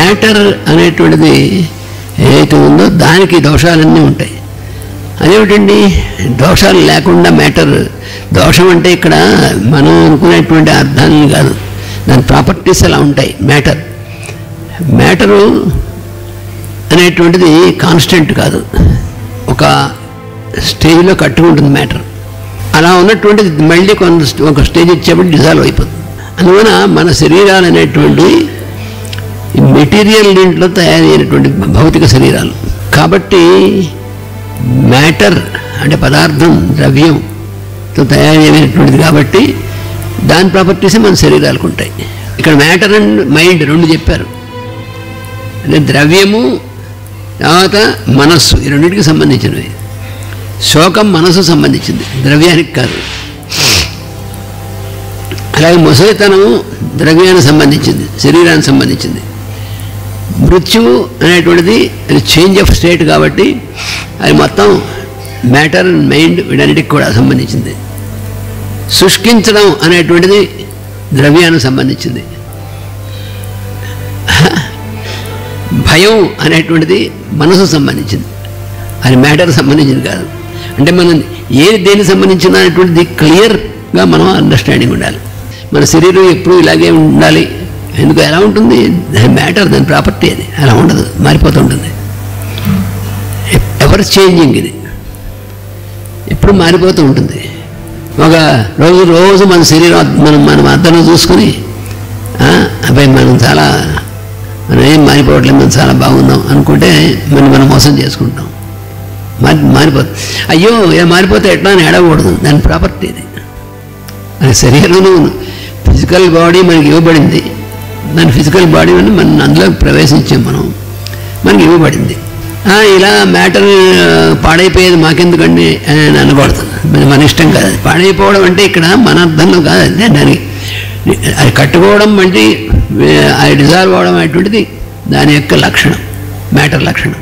Matter అనేటువంటిది ఏదైతే ఉందో దానికి దోషాలన్నీ ఉంటాయి. అదేమిటండి దోషాలు లేకుండా మ్యాటర్, దోషం అంటే ఇక్కడ మనం అనుకునేటువంటి అర్థాన్ని కాదు, దాని ప్రాపర్టీస్ అలా ఉంటాయి. మ్యాటరు అనేటువంటిది కాన్స్టెంట్ కాదు, ఒక స్టేజ్లో కట్టుకుంటుంది మ్యాటర్. అలా ఉన్నటువంటిది మళ్ళీ ఒక స్టేజ్ ఇచ్చేప్పుడు డిజాల్వ్ అయిపోతుంది. అందువలన మన శరీరాలు అనేటువంటి మెటీరియల్ దీంట్లో తయారైనటువంటి భౌతిక శరీరాలు కాబట్టి మ్యాటర్ అంటే పదార్థం ద్రవ్యంతో తయారైనటువంటిది కాబట్టి దాని ప్రాపర్టీసే మన శరీరాలకు ఉంటాయి. ఇక్కడ మ్యాటర్ అండ్ మైండ్ రెండు చెప్పారు. అంటే ద్రవ్యము తర్వాత మనస్సు ఈ రెండింటికి సంబంధించినవి. శోకం మనసు సంబంధించింది, ద్రవ్యానికి కాదు. అలాగే ముసలితనము ద్రవ్యానికి సంబంధించింది, శరీరానికి సంబంధించింది. మృత్యువు అనేటువంటిది అది చేంజ్ ఆఫ్ స్టేట్ కాబట్టి అది మొత్తం మ్యాటర్ అండ్ మైండ్ వీటన్నిటికి కూడా సంబంధించింది. శుష్కించడం అనేటువంటిది ద్రవ్యానికి సంబంధించింది. భయం అనేటువంటిది మనసు సంబంధించింది, అది మ్యాటర్ సంబంధించింది కాదు. అంటే మనం ఏది దేనికి సంబంధించిన అనేటువంటిది క్లియర్గా మనం అండర్స్టాండింగ్ ఉండాలి. మన శరీరం ఎప్పుడు ఇలాగే ఉండాలి, ఎందుకు ఎలా ఉంటుంది, దాని మ్యాటర్, దాని ప్రాపర్టీ, అది అలా ఉండదు, మారిపోతూ ఉంటుంది. ఎవర్ చేంజింగ్, ఇది ఎప్పుడు మారిపోతూ ఉంటుంది. ఒక రోజు మన శరీరం మనం అద్దంలో చూసుకుని అబ్బాయి మనం ఏం మారిపోవట్లేదు, మనం చాలా బాగుందాం అనుకుంటే మనం మోసం చేసుకుంటాం. మారిపోతుంది. అయ్యో ఇలా మారిపోతే ఎట్లా అని ఏడవకూడదు, దాని ప్రాపర్టీ ఇది. అది శరీరంలో ఫిజికల్ బాడీ మనకి ఇవ్వబడింది, దాని ఫిజికల్ బాడీ అని మనం అందులో ప్రవేశించాం, మనకి ఇవ్వబడింది. ఇలా మ్యాటర్ పాడైపోయేది మాకెందుకండి అని అనకూడదు, మన ఇష్టం కాదు. పాడైపోవడం అంటే ఇక్కడ మన అర్థంలో కాదు, అంటే దానికి అది కట్టుకోవడం అంటే అది డిజాల్వ్ అవ్వడం అనేటువంటిది దాని యొక్క లక్షణం, మ్యాటర్ లక్షణం.